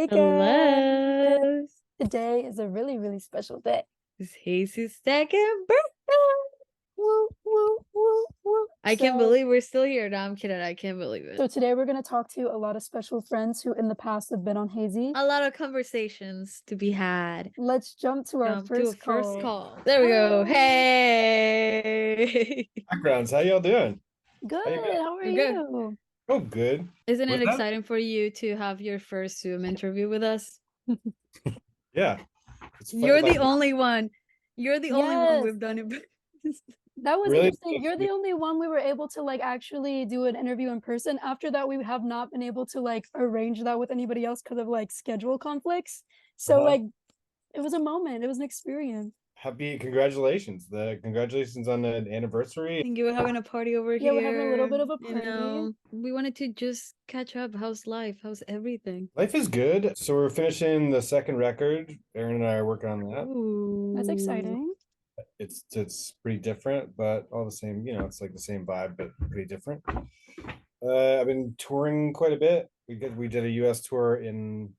Hey guys! Hello. Today is a really, really special day. It's Hazy's second birthday. Woo, woo, woo, woo. I can't believe we're still here. No, I'm kidding. I can't believe it. So today we're going to talk to a lot of special friends who in the past have been on Hazy. A lot of conversations to be had. Let's jump to our To a first first call. call. There we go. Hey. Backgrounds, how y'all doing? Good. How you been? How are We're good. you? Oh, good. Isn't it What's that? exciting for you to have your first Zoom interview with us? Yeah. It's fun, You're like, the only one. You're the only one Yes. we've done it. That was Really? interesting. You're the only one we were able to like actually do an interview in person. After that, we have not been able to like arrange that with anybody else because of like schedule conflicts. So like it was a moment. It was an experience. Happy congratulations. Congratulations on the anniversary. Thank you. We're having a party over Yeah, here. we're having a little bit of a You party. know, we wanted to just catch up. How's life? How's everything? Life is good. So we're finishing the second record. Aaron and I are working on that. Ooh. That's exciting. It's pretty different, but all the same, it's like the same vibe, but pretty different. I've been touring quite a bit. We did a US tour in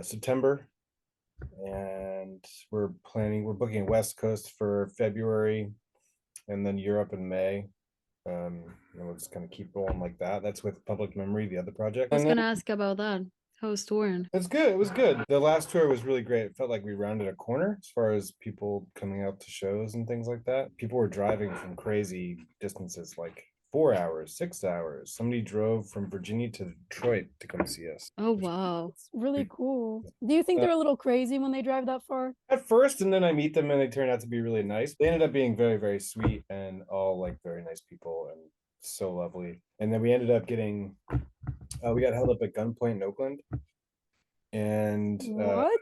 September, and we're booking West Coast for February, and then Europe in May. And we'll just kind of keep rolling like that. That's with Public Memory, the other project. I was gonna ask about that. How was touring? It's good. It was good. The last tour was really great. It felt like we rounded a corner as far as people coming out to shows and things like that. People were driving from crazy distances, like 4 hours, 6 hours. Somebody drove from Virginia to Detroit to come see us. Oh wow. It's really cool. Do you think they're a little crazy when they drive that far? At first, and then I meet them and they turn out to be really nice. They ended up being very, very sweet and all like very nice people and so lovely. And then we ended up getting we got held up at gunpoint in Oakland, and What?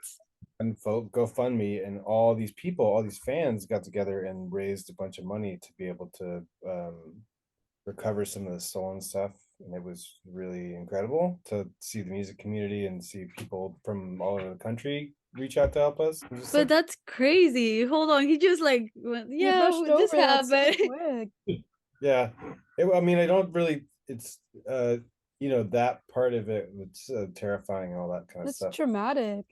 and GoFundMe, and all these people, all these fans got together and raised a bunch of money to be able to recover some of the stolen stuff. And it was really incredible to see the music community and see people from all over the country reach out to help us. But that's crazy. Hold on. He just like went, yeah, this happened. So quick. Yeah. I mean, I don't really, it's that part of it, it's terrifying and all that kind of That's stuff. traumatic.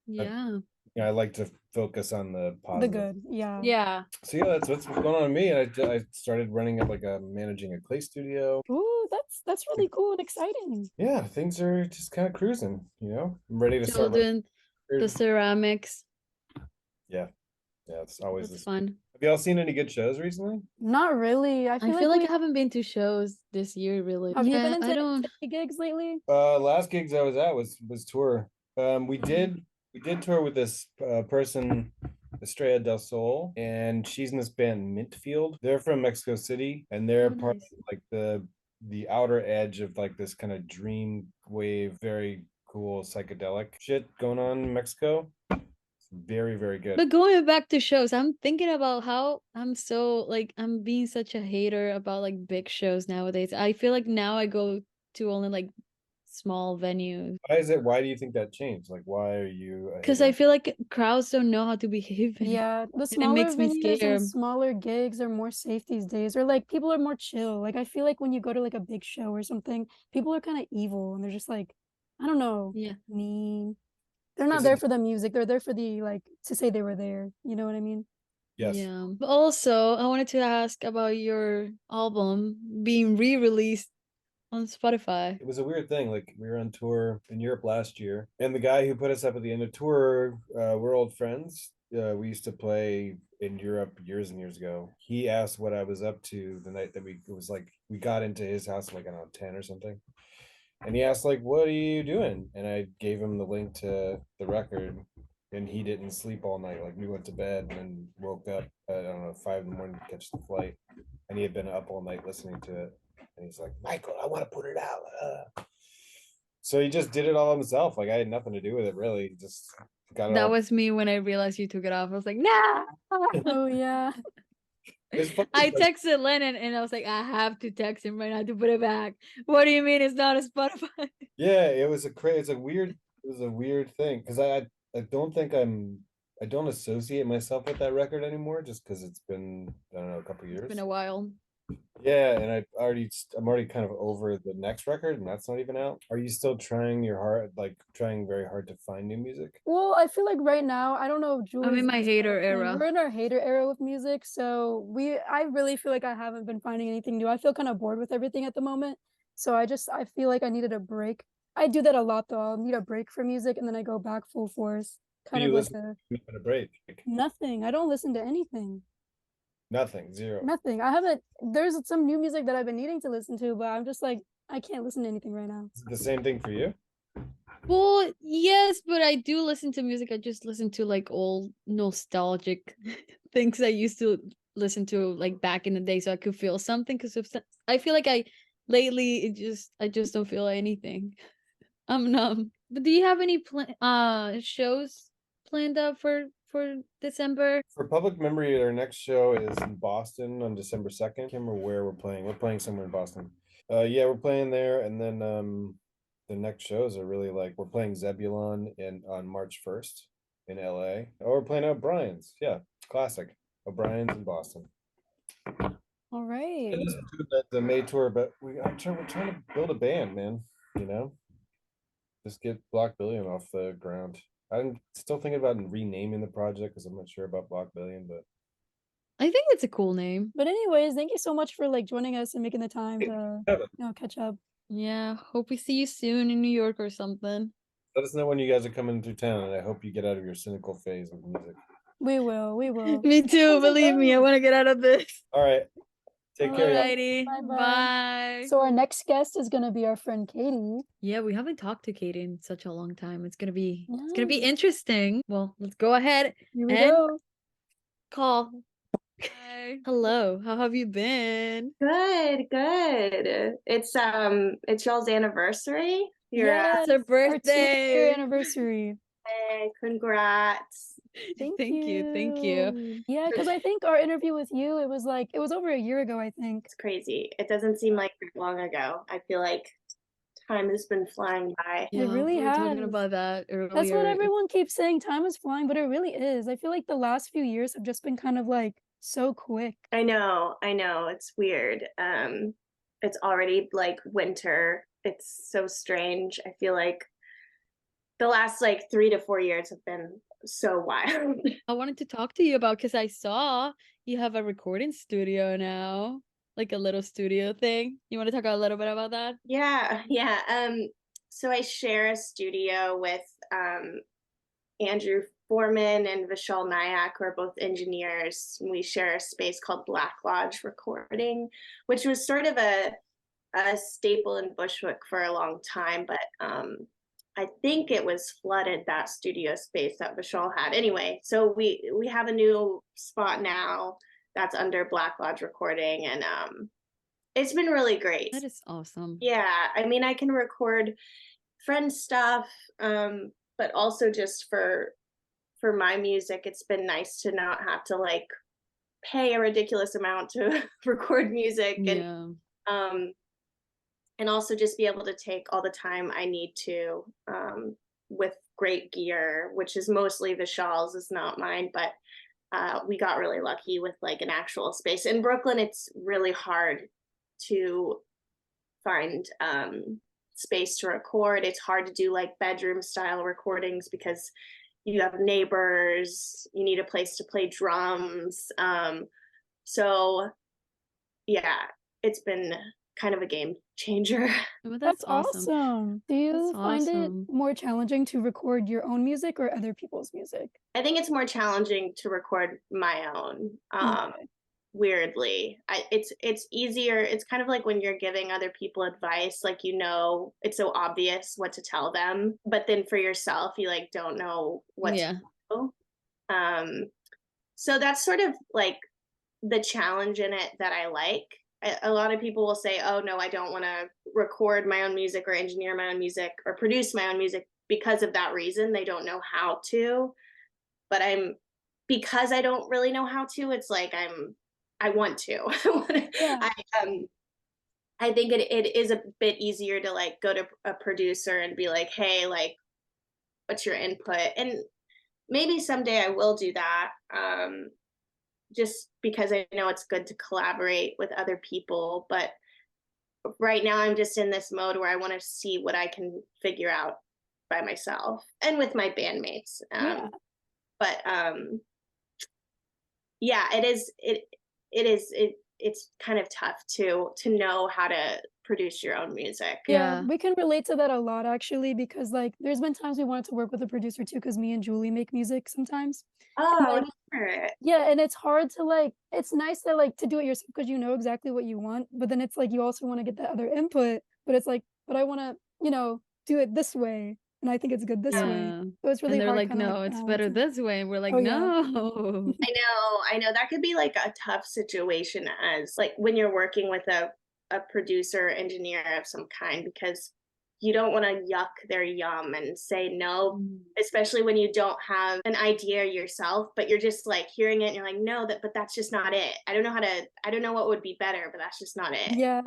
Yeah. I like to focus on the positive. The good. Yeah. Yeah. So yeah, that's what's going on with me. I started running up managing a clay studio. Ooh, that's really cool and exciting. Yeah, things are just kind of cruising, I'm ready to Still start doing the ceramics. Yeah, it's always That's fun. Have y'all seen any good shows recently? Not really. I feel like I haven't been to shows this year really. Have you been I don't into gigs lately? Last gigs I was at was tour. We did tour with this person, Estrella del Sol, and she's in this band Mintfield. They're from Mexico City, and they're part of like the outer edge of like this kind of dream wave, very cool psychedelic shit going on in Mexico. It's very, very good. But going back to shows, I'm thinking about how I'm I'm being such a hater about like big shows nowadays. I feel like now I go to only like small venues. Why do you think that changed? Like, why are you Because I feel like crowds don't know how to behave. Yeah, the It smaller makes me venues scared. and smaller gigs are more safe these days, or like people are more chill. Like I feel like when you go to like a big show or something, people are kind of evil and they're just like, I don't know, Yeah, mean. They're not there for the music. They're there for the like to say they were there. You know what I mean? Yes. Yeah. But also, I wanted to ask about your album being re-released on Spotify. It was a weird thing. Like, we were on tour in Europe last year, and the guy who put us up at the end of tour, we're old friends. We used to play in Europe years and years ago. He asked what I was up to the night that we got into his house like, I don't know, 10 or something. And he asked like, what are you doing? And I gave him the link to the record, and he didn't sleep all night. Like, we went to bed and then woke up at, I don't know, 5 in the morning to catch the flight. And he had been up all night listening to it. And he's like, Michael, I want to put it out. So he just did it all himself. Like, I had nothing to do with it, really. He just got it That all. was me when I realized you took it off. I was like, no. Oh yeah. I texted Lennon and I was like, I have to text him right now to put it back. What do you mean it's not a Spotify? Yeah, it was a weird thing, because I don't think I don't associate myself with that record anymore, just because it's been, I don't know, a couple years. It's been a while. Yeah, and I'm already kind of over the next record, and that's not even out. Are you still trying trying very hard to find new music? Well, I feel like right now, I don't know if I'm in Julie's my the hater same thing. era. We're in our hater era with music, so I really feel like I haven't been finding anything new. I feel kind of bored with everything at the moment. So I feel like I needed a break. I do that a lot though. I'll need a break from music and then I go back full force. Do Kind of you like listen a to a break? nothing. I don't listen to anything. Nothing, zero. Nothing. I haven't there's some new music that I've been needing to listen to, but I'm just like I can't listen to anything right now. Is it the same thing for you? Well, yes, but I do listen to music. I just listen to like old nostalgic things I used to listen to like back in the day so I could feel something because I feel like I just don't feel anything. I'm numb. But do you have any shows planned up for December? For Public Memory, our next show is in Boston on December 2nd. Can't remember where we're playing. We're playing somewhere in Boston. Yeah, we're playing there, and then the next shows are really like we're playing Zebulon on March 1st in LA. Oh, we're playing O'Brien's. Yeah, classic. O'Brien's in Boston. All right. And just do the May tour, but we're trying to build a band, man. You know, just get Blockbillion off the ground. I'm still thinking about renaming the project because I'm not sure about Blockbillion, but I think it's a cool name. But anyways, thank you so much for like joining us and making the time to catch up. Yeah, hope we see you soon in New York or something. let us know when you guys are coming through town, and I hope you get out of your cynical phase with music. We will. We will. Me too, believe me. I want to get out of this. All right. Take care. Y'all. Alrighty. Bye-bye. Bye. So our next guest is gonna be our friend Katy. Yeah, we haven't talked to Katie in such a long time. It's gonna be Yeah. interesting. Well, let's go ahead Here we and go. call. Hi. Hello. How have you been? Good, good. It's y'all's anniversary. Yes, It's our our 2-year birthday. anniversary. Hey, congrats. Thank Thank you. Yeah, because I think our interview with you, it was over a year ago, I think. It's crazy. It doesn't seem like that long ago. I feel like time has been flying by. Yeah, really we were talking has. about that earlier. That's what everyone keeps saying. Time is flying, but it really is. I feel like the last few years have just been kind of like so quick. I know. It's weird. It's already like winter. It's so strange. I feel like the last like 3 to 4 years have been so wild. I wanted to talk to you about because I saw you have a recording studio now, like a little studio thing. You want to talk a little bit about that? Yeah. So I share a studio with Andrew Foreman and Vishal Nayak, who are both engineers. We share a space called Black Lodge Recording, which was sort of a staple in Bushwick for a long time, but I think it was flooded, that studio space that Vishal had. Anyway, so we have a new spot now that's under Black Lodge Recording, and it's been really great. That is awesome. Yeah, I mean, I can record friend stuff, but also just for my music, it's been nice to not have to like pay a ridiculous amount to record music, and also just be able to take all the time I need to with great gear, which is mostly Vishal's, is not mine, but we got really lucky with like an actual space. In Brooklyn, it's really hard to find space to record. It's hard to do like bedroom style recordings because you have neighbors, you need a place to play drums. So yeah, it's been kind of a game changer. Well, That's awesome. Do you find it more challenging to record your own music or other people's music? I think it's more challenging to record my own. Weirdly, it's easier. It's kind of like when you're giving other people advice, like, you know, it's so obvious what to tell them, but then for yourself, you like don't know what to do. So that's sort of like the challenge in it that I like. A lot of people will say, oh no, I don't want to record my own music or engineer my own music or produce my own music because of that reason. They don't know how to, but because I don't really know how to, it's like I want to. I think it is a bit easier to like go to a producer and be like, hey, like, what's your input? And maybe someday I will do that. just because I know it's good to collaborate with other people. But right now I'm just in this mode where I want to see what I can figure out by myself and with my bandmates. But yeah, it's kind of tough to know how to produce your own music. Yeah, Yeah. we can relate to that a lot actually, because like there's been times we wanted to work with a producer too, because me and Julie make music sometimes. And Oh, then, sure. yeah, and it's hard to like, it's nice to like to do it yourself because you know exactly what you want, but then it's like you also want to get that other input, but it's like, but I want to, do it this way, and I think it's good this way. Yeah. So it's really And they're hard like, kind of like no, it's better balancing. this way. And we're like, Oh yeah. no. I know that could be like a tough situation as like when you're working with a producer engineer of some kind, because you don't want to yuck their yum and say no, especially when you don't have an idea yourself, but you're just like hearing it and you're like, no, but that's just not it. I don't know what would be better, but that's just not it. Yeah.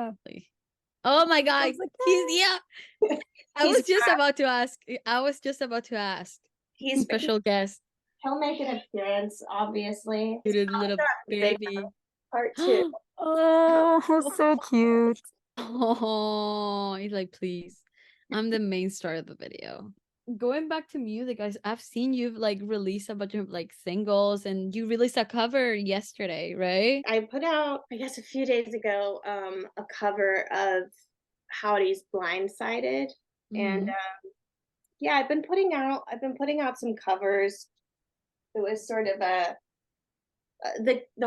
Oh my I God. was like, Yeah. I He's was just about to ask. I was just about to ask. he's Special guest. he'll make an appearance, obviously. Cute little Big baby. part two. oh, he's so cute. Oh, he's like, please. I'm the main star of the video. Going back to music, I've seen you've like released a bunch of like singles, and you released a cover yesterday, right? I put out, I guess, a few days ago, a cover of Howdy's Blindsided, and Mhm. yeah, I've been putting out some covers. It was sort of the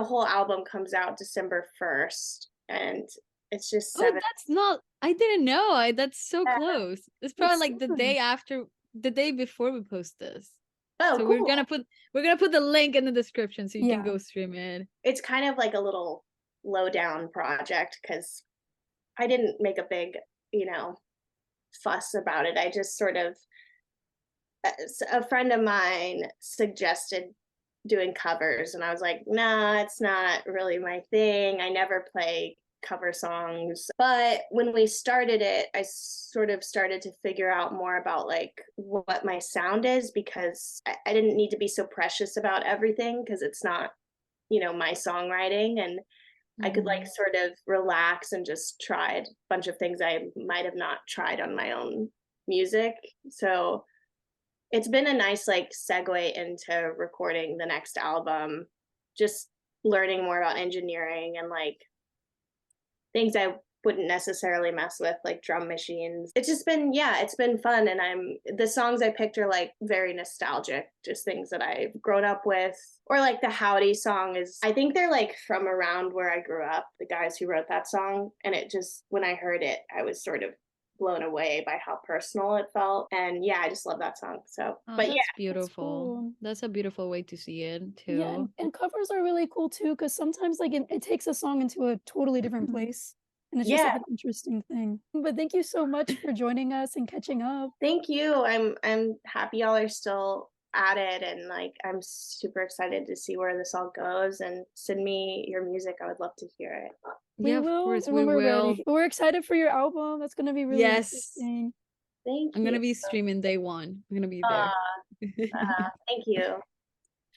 whole album comes out December 1st, and it's just Oh, that's not. I didn't know. That's so close. It's probably That's like the so day nice. after, the day before we post this. Oh, So cool. we're gonna put the link in the description so you can Yeah. go stream it. It's kind of like a little low-down project because I didn't make a big, fuss about it. I just sort of a friend of mine suggested doing covers, and I was like, nah, it's not really my thing. I never play cover songs. But when we started it, I sort of started to figure out more about like what my sound is, because I didn't need to be so precious about everything because it's not, my songwriting, and I could like sort of relax and just try a bunch of things I might have not tried on my own music. So it's been a nice like segue into recording the next album, just learning more about engineering and like things I wouldn't necessarily mess with, like drum machines. It's just been, yeah, it's been fun. And the songs I picked are like very nostalgic, just things that I've grown up with. Or like the Howdy song is, I think they're like from around where I grew up, the guys who wrote that song. And it just, when I heard it, I was sort of blown away by how personal it felt. And yeah, I just love that song. So, Oh, but that's yeah, beautiful. cool. That's a beautiful way to see it Yeah, too. and covers are really cool too, because sometimes like it takes a song into a totally different place. And it's just yeah, like an interesting thing. But thank you so much for joining us and catching up. thank you. I'm happy y'all are still at it, and like I'm super excited to see where this all goes, and send me your music. I would love to hear it. We Yeah, of will course and we when we're will. ready. But we're excited for your album. That's gonna be really Yes. interesting. Thank I'm you. gonna be streaming day one. I'm gonna be there. Thank you.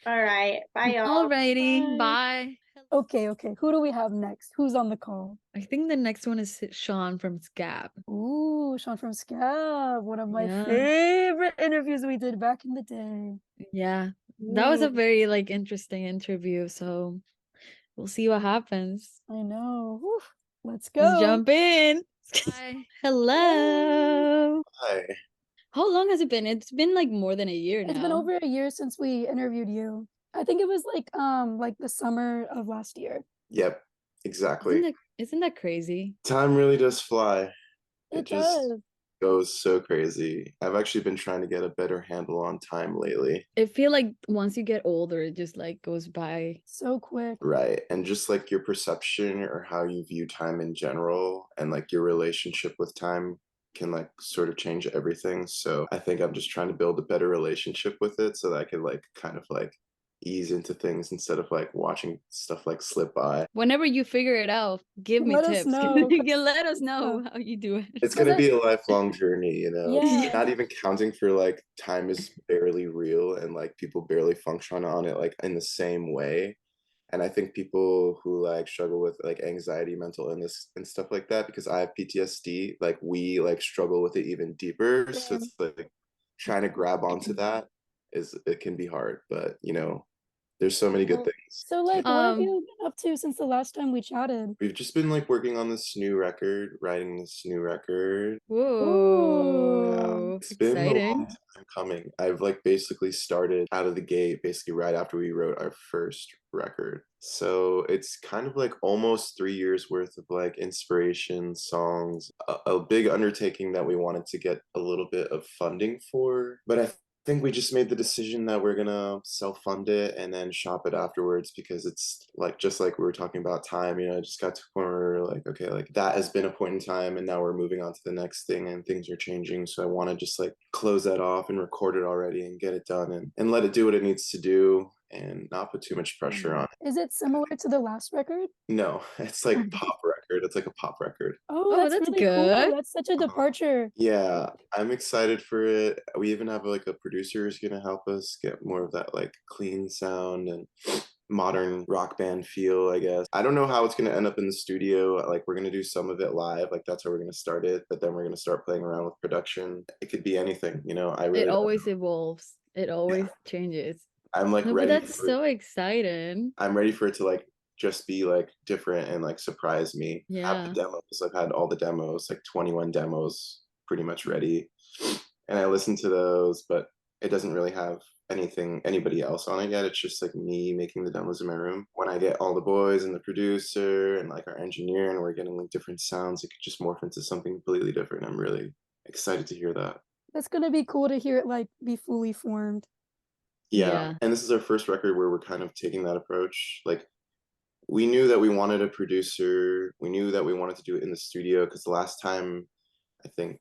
All right. Bye, y'all. Alrighty, Bye. bye. Okay. Who do we have next? Who's on the call? I think the next one is Sean from s.c.a.b. Ooh, Sean from s.c.a.b. One of my Yeah. favorite interviews we did back in the day. Yeah. That was a Ooh, very like interesting interview, so we'll see what happens. I know. Whew. Let's Let's go. jump in. Hi. Hello. Hi. How long has it been? It's been like more than a year It's now. been over a year since we interviewed you. I think it was like the summer of last year. Yep, exactly. Isn't that crazy? Time really does fly. It just does. goes so crazy. I've actually been trying to get a better handle on time lately. I feel like once you get older, it just like goes by. So quick. Right. And just like your perception or how you view time in general and like your relationship with time can like sort of change everything. So I think I'm just trying to build a better relationship with it so that I can like kind of like ease into things instead of like watching stuff like slip by. Whenever you figure it out, give me Let us tips. know. You can let us know how you do it. It's Cause going to be a lifelong journey, you know? Yeah. Not even counting for like time is barely real and like people barely function on it like in the same way And I think people who like struggle with like anxiety, mental illness and stuff like that, because I have PTSD, like we like struggle with it even deeper. So Same. it's like trying to grab onto that is, it can be hard, but you know, there's so many good Well, things. so like, what have you been up to since the last time we chatted? We've just been like working on this new record, writing this new record. Whoa, It's been a long exciting. time coming. I've like basically started out of the gate basically right after we wrote our first record. So it's kind of like almost 3 years worth of like inspiration, songs, a big undertaking that we wanted to get a little bit of funding for. But I think we just made the decision that we're gonna self-fund it and then shop it afterwards, because it's like, just like we were talking about time, you know, it just got to a point where we're like, okay, like that has been a point in time and now we're moving on to the next thing and things are changing. So I want to just like close that off and record it already and get it done and let it do what it needs to do and not put too much pressure on it. Is it similar to the last record? No, it's like pop record. It's like a pop record. Oh, Oh, that's that's really cool. good. That's such a departure. Yeah, I'm excited for it. We even have like a producer who's gonna help us get more of that like clean sound and modern rock band feel, I guess. I don't know how it's gonna end up in the studio. Like we're gonna do some of it live, like that's how we're gonna start it, but then we're gonna start playing around with production. It could be anything, you know. I It really don't always know. evolves. It always changes. I'm like No, but ready that's for so exciting. I'm ready for it to like just be like different and like surprise me. I have Yeah. the demos. I've had all the demos, like 21 demos pretty much ready. And I listened to those, but it doesn't really have anybody else on it yet. It's just like me making the demos in my room. When I get all the boys and the producer and like our engineer and we're getting like different sounds, it could just morph into something completely different. I'm really excited to hear that. That's gonna be cool to hear it like be fully formed. Yeah. Yeah. And this is our first record where we're kind of taking that approach. Like we knew that we wanted a producer. We knew that we wanted to do it in the studio because the last time I think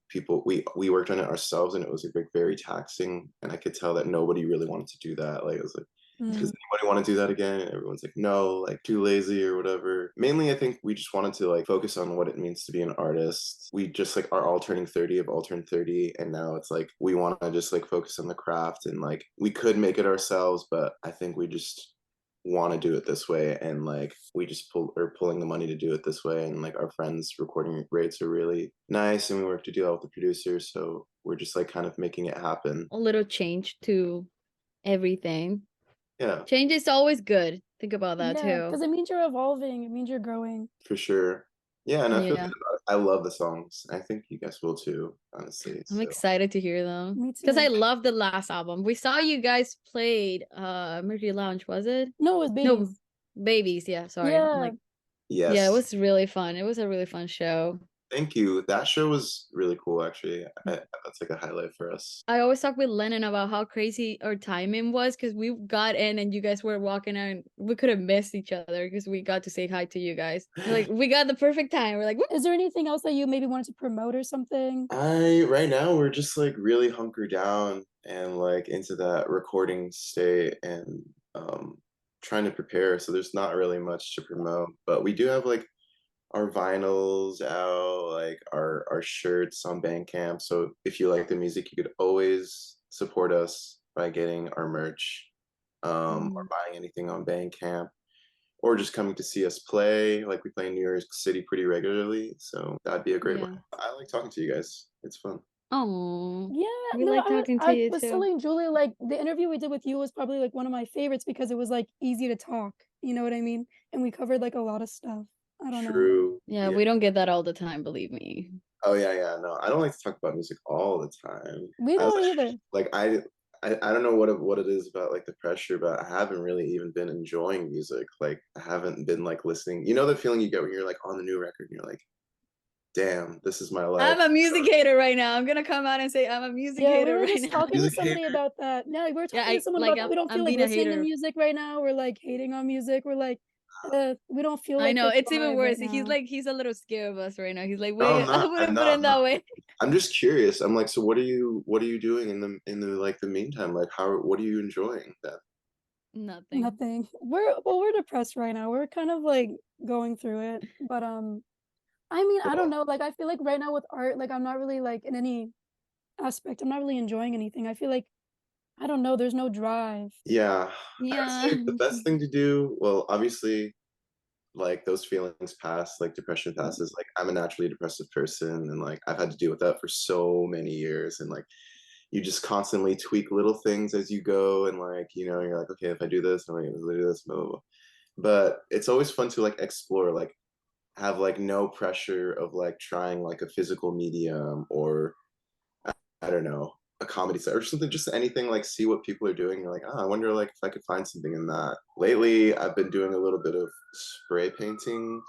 we worked on it ourselves and it was like very taxing, and I could tell that nobody really wanted to do that. Like it was like, does anybody want to do that again? And everyone's like, no, like too lazy or whatever. Mainly I think we just wanted to like focus on what it means to be an artist. We just like are all turning 30, have all turned 30, and now it's like we want to just like focus on the craft, and like we could make it ourselves, but I think we just want to do it this way, and like we just are pulling the money to do it this way, and like our friends recording rates are really nice and we work to deal with the producers, so we're just like kind of making it happen. A little change to everything. Yeah, Change is always good. Think about that Yeah, too. because it means you're evolving. It means you're growing. for sure. Yeah, and I feel Yeah. good about it. I love the songs. I think you guys will too, honestly. I'm So excited to hear them. Me Because I too. love the last album. We saw you guys played Mercury Lounge, was it? No, it was No, babies. Babies, yeah, sorry. I'm Yeah. like, yes, yeah, it was really fun. It was a really fun show. thank you. That show was really cool, actually. That's like a highlight for us. I always talk with Lennon about how crazy our timing was because we got in and you guys were walking out and we could have missed each other because we got to say hi to you guys. Like we got the perfect time. We're like, whoop. Is there anything else that you maybe wanted to promote or something? Right now we're just like really hunkered down and like into that recording state and trying to prepare. So there's not really much to promote, but we do have like our vinyls out, like our shirts on Bandcamp. So if you like the music, you could always support us by getting our merch, or buying anything on Bandcamp, or just coming to see us play. Like we play in New York City pretty regularly, so that'd be a great way. Yeah. I like talking to you guys. It's fun. Oh, Yeah, we no, like talking to I you was too. telling Julia like the interview we did with you was probably like one of my favorites because it was like easy to talk. You know what I mean? And we covered like a lot of stuff. I don't know. True. Yeah, we don't get that all the time, believe me. Oh yeah, yeah. No, I don't like to talk about music all the time. We I was don't either. like, I don't know what it is about like the pressure, but I haven't really even been enjoying music. Like I haven't been like listening. You know the feeling you get when you're like on the new record and you're like, damn, this is my life. I'm a music hater right now. I'm gonna come out and say I'm a music Yeah, we hater were right just now. talking to Music somebody hater. about that. Yeah, we were Yeah, talking to someone like about that. We don't I'm feel like being a listening to hater. music right now. We're like hating on music. We're like, we don't feel I like know this it's even vibe worse. right He's now. like he's a little scared of us right now. He's like, No, wait, I'm I not. wouldn't I'm put not. it I'm that not. way. I'm just curious. I'm like, so what are you doing in the like the meantime? Like what are you enjoying then? Nothing. Nothing. We're depressed right now. We're kind of like going through it. But I mean, I don't know. Like I feel like right now with art, like I'm not really like in any aspect. I'm not really enjoying anything. I feel like I don't know. There's no drive. Yeah. Yeah. I think the best thing to do, well, obviously, like those feelings pass, like depression passes. Like I'm a naturally depressive person, and like I've had to deal with that for so many years, and like you just constantly tweak little things as you go, and like you're like, okay, if I do this, I'm gonna do this, blah, blah, blah. But it's always fun to like explore, like have like no pressure of like trying like a physical medium or I don't know, a comedy set or something, just anything, like see what people are doing. You're like, oh, I wonder like if I could find something in that. Lately, I've been doing a little bit of spray painting,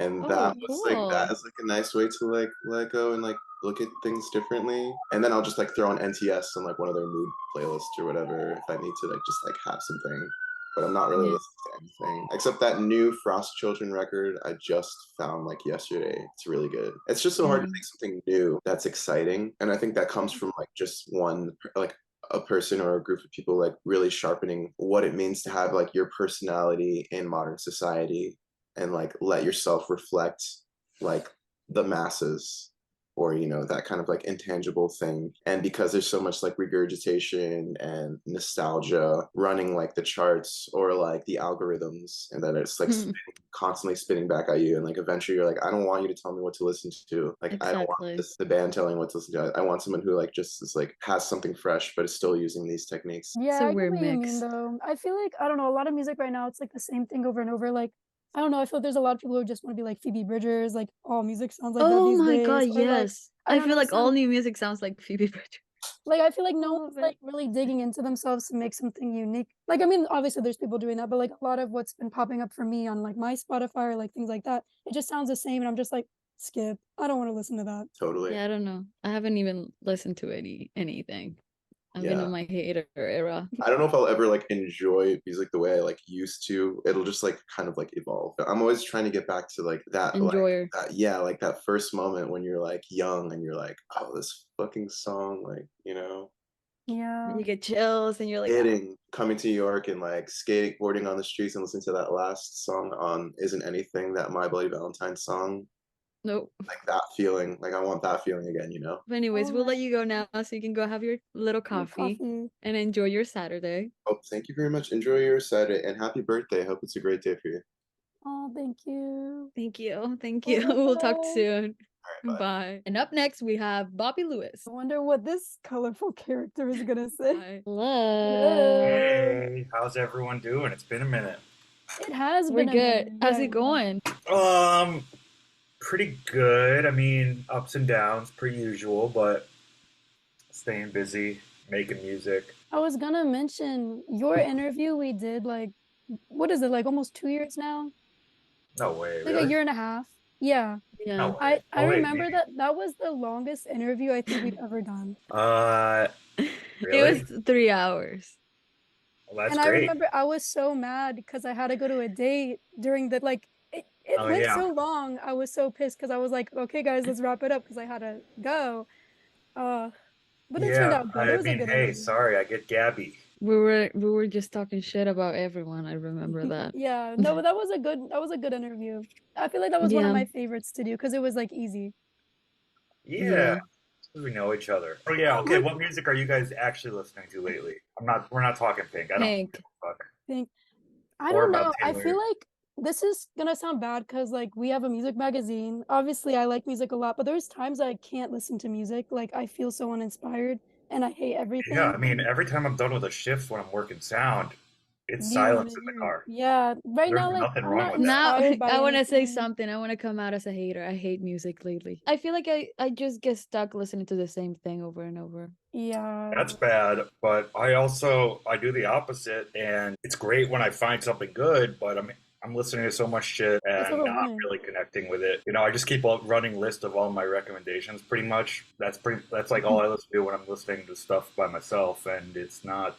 and Oh, that cool. is like a nice way to like let go and like look at things differently. And then I'll just like throw on NTS on like one of their mood playlists or whatever if I need to like just like have something. But I'm not really Yeah. listening to anything except that new Frost Children record I just found like yesterday. It's really good. It's just so hard to Yeah. make something new that's exciting, and I think that comes from like just one like a person or a group of people like really sharpening what it means to have like your personality in modern society and like let yourself reflect like the masses or that kind of like intangible thing. And because there's so much like regurgitation and nostalgia running like the charts or like the algorithms, and that it's like constantly spinning back at you, and like eventually you're like, I don't want you to tell me what to listen to. Like I don't want Exactly. the band telling what to listen to. I want someone who like just is like has something fresh but is still using these techniques. It's Yeah, a I get weird what you mean mix. though. I feel like I don't know, a lot of music right now, it's like the same thing over and over. Like, I don't know, I feel like there's a lot of people who just want to be like Phoebe Bridgers, like all music sounds like that Oh these my God, days. Or like, yes. I I don't feel know, like all some new music sounds like Phoebe Bridgers. like I feel like I no love one's it. like really digging into themselves to make something unique. Like, I mean, obviously there's people doing that, but like a lot of what's been popping up for me on like my Spotify or like things like that, it just sounds the same and I'm just like, skip. I don't want to listen to that. Totally. Yeah, I don't know. I haven't even listened to anything. I've been Yeah. in my hater era. I don't know if I'll ever like enjoy music the way I like used to. It'll just like kind of like evolve. I'm always trying to get back to Enjoyer. yeah, like that first moment when you're like young and you're like, oh, this fucking song, like, Yeah. You get chills and you're like, ah, hitting, coming to New York and like skateboarding on the streets and listening to that last song on Isn't Anything, that My Bloody Valentine song. nope. Like that feeling. Like I want that feeling again, But anyways, we'll let Alright. you go now so you can go have your little Your coffee coffee. and enjoy your Saturday. Oh, thank you very much. Enjoy your Saturday and happy birthday. Hope it's a great day for you. Oh, thank you. Thank you. Thank you. We'll talk Bye. soon. All right, bye. Bye. And up next, we have Bobby Lewis. I wonder what this colorful character is gonna say. Bye. Hello. Hello. Hey, how's everyone doing? It's been a minute. It has We're been a good. minute. How's Yeah, it going? Pretty good. I mean, ups and downs, per usual, but staying busy, making music. I was gonna mention your interview we did like what is it, like almost 2 years now? No way, Like a really? year and a half. Yeah. Yeah. No I way. I Oh wait, remember maybe. that was the longest interview I think we've ever done. Really? It was 3 hours. Well, that's And I great. remember I was so mad because I had to go to a date during the like it Oh went yeah. so long. I was so pissed because I was like, okay guys, let's wrap it up because I had to go. Uh but it turned Yeah. out good. It I was a mean, good hey, interview. sorry, I get Gabby. We were just talking shit about everyone. I remember that. Yeah, no, but that was a good interview. I feel like that was one of Yeah. my favorites to do because it was like easy. Yeah, Yeah. we know each other. Oh yeah, okay. What music are you guys actually listening to lately? We're not talking Pink. I don't give Pink. a fuck. Think I Or don't about know. I feel Taylor. like this is gonna sound bad because like we have a music magazine. Obviously, I like music a lot, but there's times I can't listen to music. Like I feel so uninspired and I hate Yeah, everything. I mean, every time I'm done with a shift when I'm working sound, it's Do you want silence to in the hear it? car. Yeah, right There's now, like nothing I'm wrong not with that. Now inspired by I want to say anything. something. I want to come out as a hater. I hate music lately. I feel like I just get stuck listening to the same thing over and over. Yeah, That's bad, but I do the opposite, and it's great when I find something good, but I'm listening to so much shit it's and not overwhelming. really connecting with it. I just keep a running list of all my recommendations pretty much. That's like all I listen to when I'm listening to stuff by myself, and it's not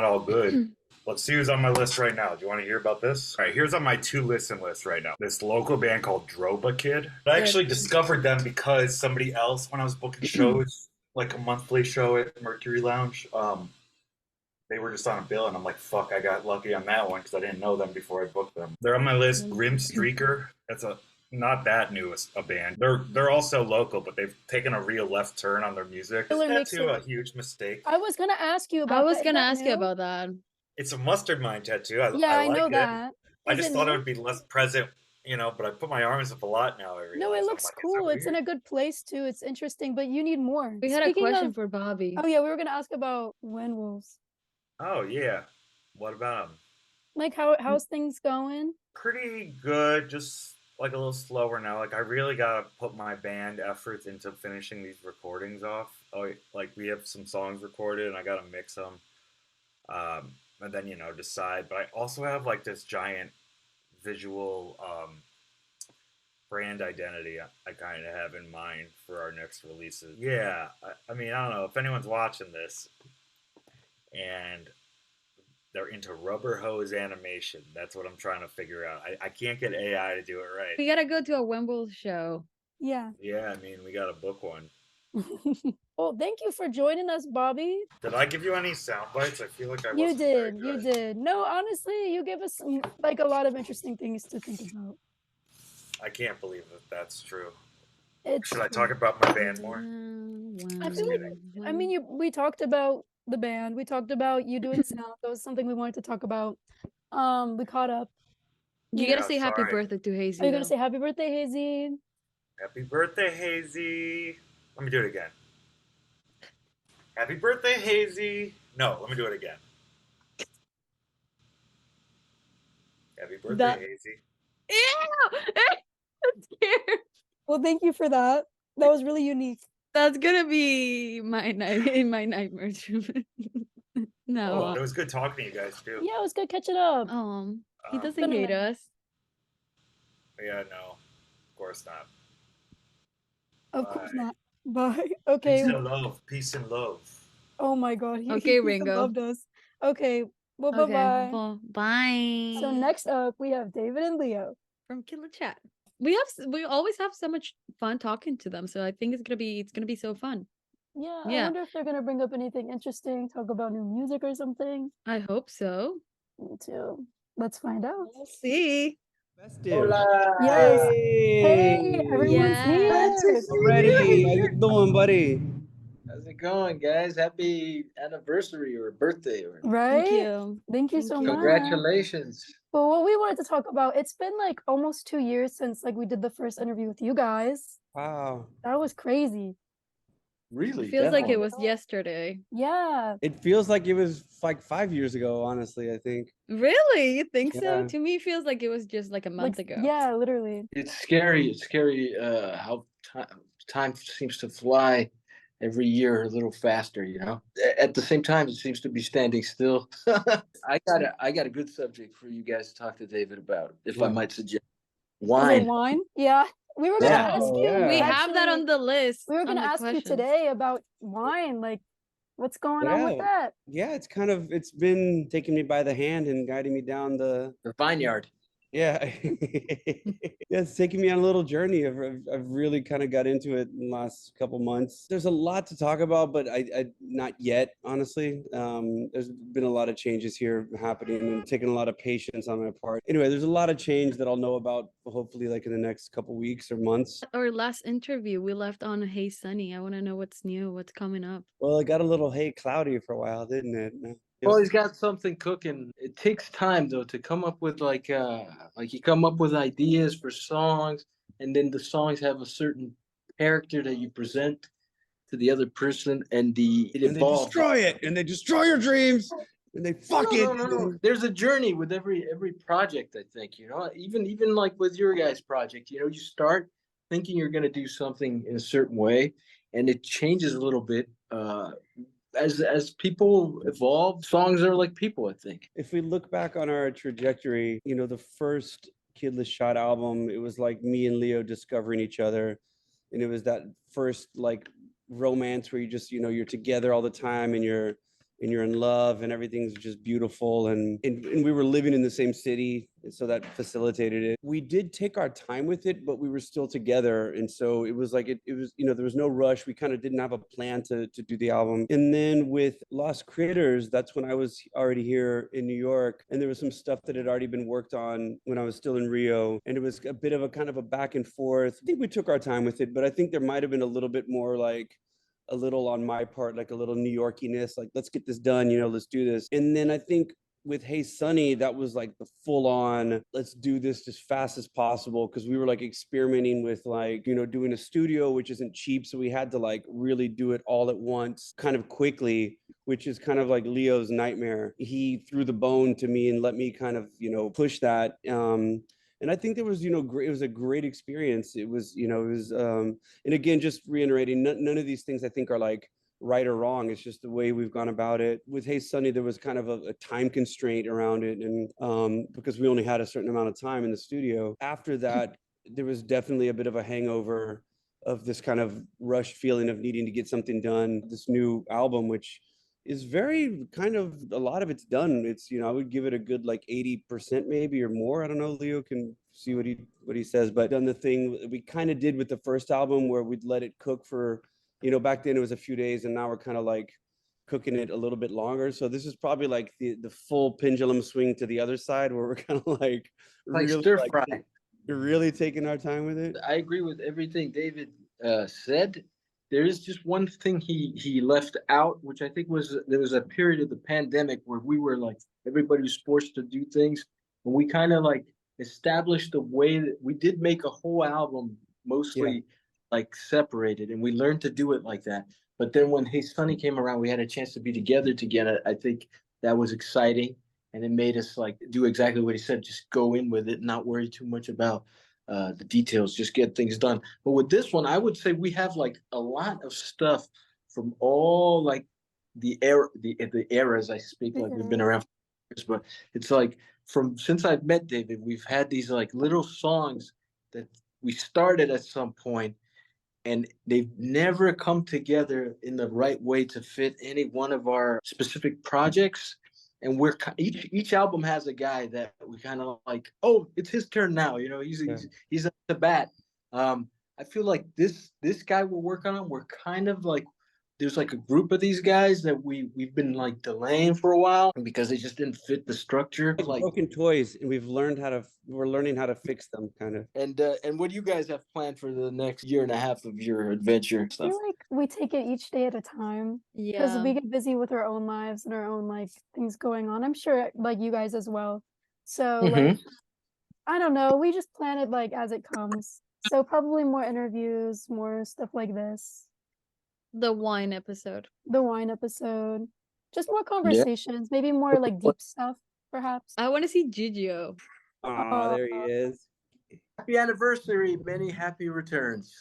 all good. Let's see who's on my list right now. Do you want to hear about this? All right, here's on my to listen list right now. This local band called Droba Kid. I actually discovered them because somebody else, when I was booking shows, like a monthly show at Mercury Lounge, they were just on a bill, and I'm like, fuck, I got lucky on that one because I didn't know them before I booked them. They're on my list. Grim Streaker. That's a not that new a band. They're also local, but they've taken a real left turn on their music. Is Taylor that makes too it. a huge mistake? I was gonna ask you I about was that. Is gonna that ask you new? about that. It's a mustard mind tattoo. Yeah, I I know like it. that. I Is just it thought it new? would be less present, but I put my arms up a lot now. I No, it realize I'm looks like, is that cool. It's in weird? a good place too. It's interesting, but you need more. We had a Speaking question of, for Bobby. oh yeah, we were gonna ask about Wolves. Oh yeah. What about them? Like how's things going? Pretty good. Just like a little slower now. Like I really gotta put my band efforts into finishing these recordings off. Oh, like we have some songs recorded, and I gotta mix them, and then decide. But I also have like this giant visual brand identity I kind of have in mind for our next releases. Yeah, I mean, I don't know if anyone's watching this and they're into rubber hose animation. That's what I'm trying to figure out. I can't get AI to do it right. We gotta go to a Wemble show. Yeah. Yeah, I mean, we got to book one. Well, thank you for joining us, Bobby. Did I give you any sound bites? I feel like I You wasn't very did. good. You did. No, honestly, you gave us like a lot of interesting things to think about. I can't believe that that's true. It's Should I true. talk about my band more? I Just feel like kidding. I mean we talked about the band. We talked about you doing sound. That was something we wanted to talk about. We caught up. You know. gotta say happy sorry. birthday to Hazy. Are you gonna though. say happy birthday, Hazy? Happy birthday, Hazy. Let me do it again. Happy birthday, Hazy. No, let me do it again. Happy birthday, That- Hazy. Ew! I'm scared. Well, thank you for that. That was really unique. That's gonna be my night in my nightmares. No. Oh, it was good talking to you guys too. Yeah, it was good catching up. He doesn't been a hate minute. us. Yeah, no, of course not. Of course Bye. not. Bye. Okay. Peace and love. Peace and love. Oh my God. Okay, He Ringo. loved us. Okay. Well, bye Okay. bye. Well, bye. So next up, we have David and Leo. From Killer Chat. We always have so much fun talking to them, so I think it's gonna be so fun. Yeah, I Yeah. wonder if they're gonna bring up anything interesting, talk about new music or something. I hope so. Me too. Let's find out. We'll see. Yes. Hey, Hey, everyone's Yes. here. already. How you doing, buddy? How's it going, guys? Happy anniversary or birthday or Right? Thank you. Thank you Thank so you. much. congratulations. But what we wanted to talk about, it's been like almost 2 years since like we did the first interview with you guys. Wow. That was crazy. Really? It feels like it Definitely. was yesterday. Yeah. It feels like it was like 5 years ago, honestly, I think. Really? You think so? Yeah. To me, it feels like it was just like a month Like, ago. yeah, literally. It's scary. It's scary how time seems to fly every year a little faster, you know? At the same time, it seems to be standing still. I got a good subject for you guys to talk to David about, if I What? might suggest. Is it Wine. wine? Yeah. We were gonna Yeah. ask Oh, you. yeah. We have that actually- on the list. We were on gonna the ask you questions. today about wine. Like, what's going on with Yeah. that? Yeah, it's been taking me by the hand and guiding me down the The vineyard. yeah. Yeah, it's taking me on a little journey. I've really kind of got into it in the last couple months. There's a lot to talk about, but I not yet, honestly. There's been a lot of changes here happening and taking a lot of patience on my part. Anyway, there's a lot of change that I'll know about hopefully like in the next couple weeks or months. Our last interview, we left on Hey Sunny. I want to know what's new, what's coming up. Well, it got a little hey cloudy for a while, didn't it? Well, he's got something cooking. It takes time though to come up with like you come up with ideas for songs, and then the songs have a certain character that you present to the other person, and it And they evolves. destroy it, and they destroy your dreams, and they fuck No, it. no, no, no. There's a journey with every project. I think even like with your guys' project, you start thinking you're gonna do something in a certain way, and it changes a little bit. As people evolve, songs are like people, I think. If we look back on our trajectory, the first Kidless Shot album, it was like me and Leo discovering each other. And it was that first like romance where you just, you're together all the time and you're and you're in love and everything's just beautiful, and we were living in the same city, so that facilitated it. We did take our time with it, but we were still together, and so it was like it was, you know, there was no rush. We kind of didn't have a plan to do the album. And then with Lost Critters, that's when I was already here in New York, and there was some stuff that had already been worked on when I was still in Rio, and it was a bit of a kind of a back and forth. I think we took our time with it, but I think there might have been a little bit more like a little on my part, like a little New Yorkiness, like let's get this done, you know, let's do this. And then I think with Hey Sunny, that was like the full on, let's do this as fast as possible, because we were like experimenting with like, you know, doing a studio, which isn't cheap. So we had to like really do it all at once, kind of quickly, which is kind of like Leo's nightmare. He threw the bone to me and let me kind of, you know, push that. And I think there was, you know, it was a great experience. It was, you know, it was, and again, just reiterating, none of these things I think are like right or wrong. It's just the way we've gone about it. With Hey Sunny, there was kind of a time constraint around it, and because we only had a certain amount of time in the studio. After that, there was definitely a bit of a hangover of this kind of rushed feeling of needing to get something done. This new album, which is very kind of, a lot of it's done. It's, you know, I would give it a good like 80% maybe or more. I don't know, Leo can see what he says, but done the thing we kind of did with the first album where we'd let it cook for, you know, back then it was a few days, and now we're kind of like cooking it a little bit longer. So this is probably like the full pendulum swing to the other side, where we're kind of like really stir like fry. really taking our time with it. I agree with everything David said. There is just one thing he left out, which I think was, there was a period of the pandemic where we were like, everybody was forced to do things, and we kind of like established a way that we did make a whole album mostly like separated, and we learned to do it like that. But then when Hey Sunny came around, we had a chance to be together together. I think that was exciting, and it made us like do exactly what he said, just go in with it, not worry too much about the details, just get things done. But with this one, I would say we have like a lot of stuff from all like the eras. I speak like we've been around for years, but it's like from since I've met David, we've had these like little songs that we started at some point, and they've never come together in the right way to fit any one of our specific projects. And we're each album has a guy that we kind of like, oh, it's his turn now, you know, he's at the bat. I feel like this guy we're working on, we're kind of like, there's like a group of these guys that we've been like delaying for a while because they just didn't fit the structure. Like broken toys, and we're learning how to fix them, kind of. And what do you guys have planned for the next year and a half of your adventure I stuff? feel like we take it each day at a time, because Yeah. we get busy with our own lives and our own like things going on. I'm sure like you guys as well. So like, I don't know, we just plan it like as it comes. So probably more interviews, more stuff like this. The wine episode. The wine episode. Just more Yeah. conversations, maybe more like deep stuff, perhaps. I want to see Gigio. Oh, there he is. Happy anniversary. Many happy returns.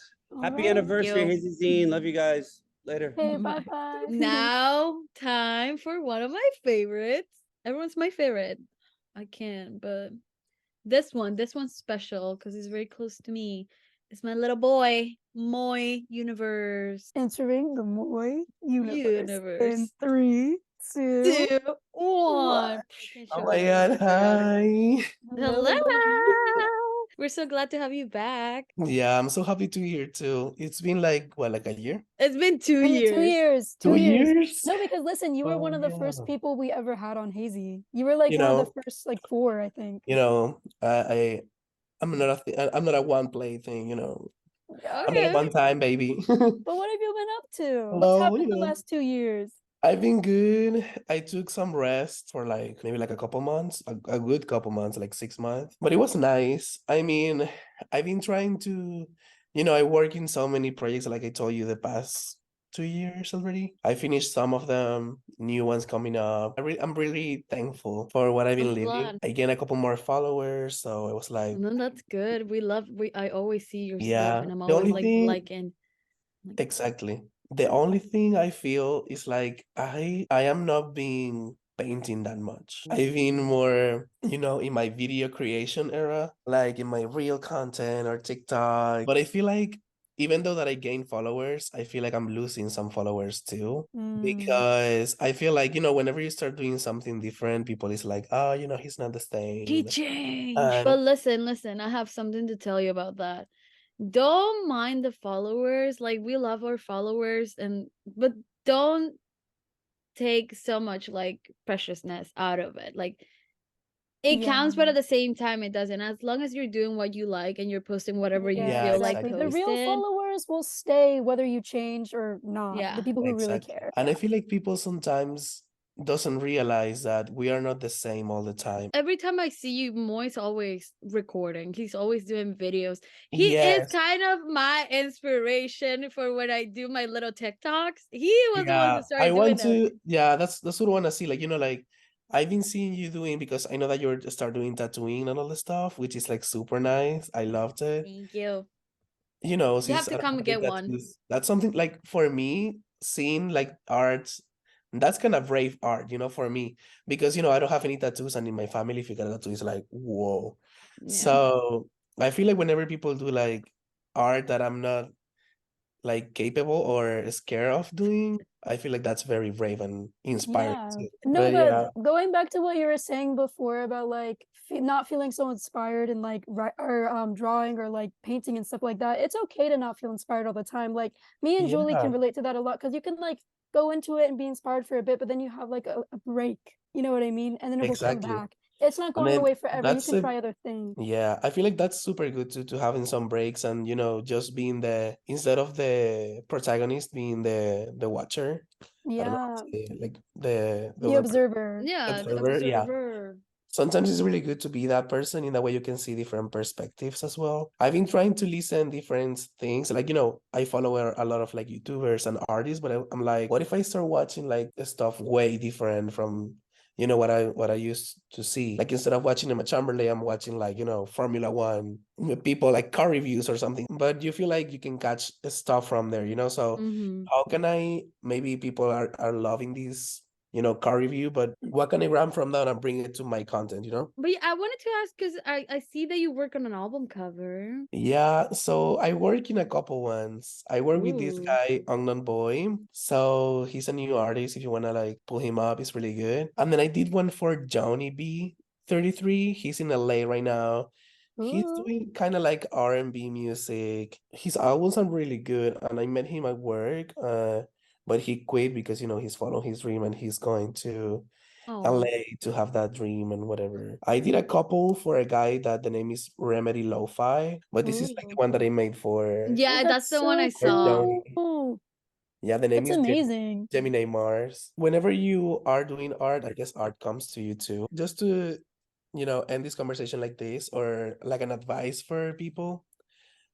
Happy Alright. anniversary, you. Hazy Zine. Love you guys. Later. Okay, bye-bye. Now, time for one of my favorites. Everyone's my favorite. I can't, but this one's special because he's very close to me. It's my little boy, Moiuniverse. Entering the Moiuniverse in Universe. 3, 2, 2, 1. Oh my god, hi. Hello. We're so glad to have you back. Yeah, I'm so happy to be here too. It's been like, what, like a year? It's been 2 2 years. years. 2 years? No, because listen, you were Oh, one of the yeah. first people we ever had on Hazy. You were like You one of know- the first like 4, I think. You know, I'm not a one play thing, you know. I'm not a Okay. one time baby. But what have you been up to? What's Well, happened you the know. last 2 years? I've been good. I took some rest for like maybe like a couple months, a good couple months, like 6 months. But it was nice. I mean, I've been trying to, you know, I work in so many projects, like I told you, the past 2 years already. I finished some of them, new ones coming up. I'm really thankful for what I've been I'm living. glad. I gained a couple more followers, so it was like, No, that's good. I always see your yeah. stuff and I'm The always only like thing, liking. exactly. The only thing I feel is like I am not being painting that much. I've been more, you know, in my video creation era, like in my real content or TikTok. But I feel like even though that I gain followers, I feel like I'm losing some followers too. Mm. Because I feel like, whenever you start doing something different, people is like, oh, he's not the same. He changed. And But listen, I have something to tell you about that. Don't mind the followers. Like, we love our followers, but don't take so much like preciousness out of it. Like, it counts, but Yeah. at the same time, it doesn't. As long as you're doing what you like and you're posting whatever you Yeah, feel exactly. like The real posting. followers will stay whether you change or not. Yeah. The people who really exactly. care. And Yeah. I feel like people sometimes doesn't realize that we are not the same all the time. Every time I see you, Moi's always recording. He's always doing videos. He is Yes. kind of my inspiration for when I do my little TikToks. He was the one Yeah, who started I doing want them. to. Yeah, that's what I want to see. Like, like I've been seeing you doing, because I know that you're start doing tattooing and all the stuff, which is like super nice. I loved it. Thank you. You know, You have since to I don't come have and any get one. tattoos, that's something like for me, seeing like art, that's kind of brave art, for me, because I don't have any tattoos, and in my family, if you get a tattoo, it's like whoa. Yeah. So I feel like whenever people do like art that I'm not like capable or scared of doing, I feel like that's very brave and inspiring Yeah. too. No, But yeah, but going back to what you were saying before about like not feeling so inspired and like drawing or like painting and stuff like that, it's okay to not feel inspired all the time. Like me and Julie yeah, can relate to that a lot because you can like go into it and be inspired for a bit, but then you have like a break. You know what I mean? And then it will come exactly. back. It's not And going then away forever. You that's can a try other things. yeah, I feel like that's super good to having some breaks, and just being the instead of the protagonist being the watcher. I don't know how Yeah. to say it, like the The observer. Yeah, the observer. Yeah. observer. Sometimes it's really good to be that person. In that way, you can see different perspectives as well. I've been trying to listen different things. Like, I follow a lot of like YouTubers and artists, but I'm like, what if I start watching like stuff way different from what I used to see? Like, instead of watching Emma Chamberlain, I'm watching like Formula One people, like car reviews or something. But you feel like you can catch stuff from there. So Mhm. how can I? Maybe people are loving these car review, but what can I grab from that and bring it to my content? But yeah, I wanted to ask because I see that you work on an album cover. Yeah, so I work in a couple ones. I work with this Ooh. guy, Unknown Boy. So he's a new artist. If you wanna like pull him up, it's really good. And then I did one for Johnny B 33. He's in LA right now. He's Ooh. doing kind of like R&B music. His albums are really good, and I met him at work. But he quit because he's following his dream and he's going to Oh. LA to have that dream and whatever. I did a couple for a guy that the name is Remedy Lo-Fi, but this is like the Ooh. one that I made for Yeah, Oh, that's the one I for saw. Johnny. cool. Yeah, the name That's is amazing. Gemini Mars. Whenever you are doing art, I guess art comes to you too. Just to, end this conversation like this, or like an advice for people,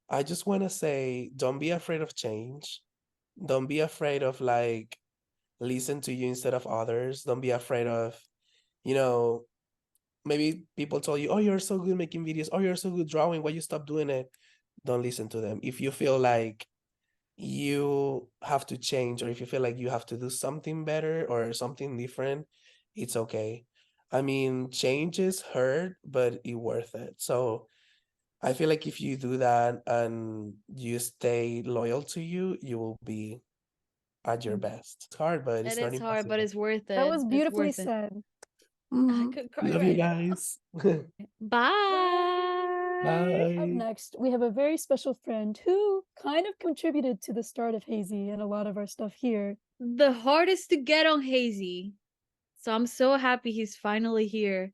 I just want to say, don't be afraid of change. Don't be afraid of like listen to you instead of others. Don't be afraid of, you know, maybe people told you, oh, you're so good making videos. Oh, you're so good drawing. Why you stop doing it? Don't listen to them. If you feel like you have to change, or if you feel like you have to do something better or something different, it's okay. I mean, change is hard, but it's worth it. So I feel like if you do that and you stay loyal to you, you will be at your best. It's hard, but it's It not is hard, but impossible. it's worth it. That was It's beautifully worth it. said. I could cry Love you right now. guys. Bye. Up Bye. next, we have a very special friend who kind of contributed to the start of Hazy and a lot of our stuff here. The hardest to get on Hazy. So I'm so happy he's finally here.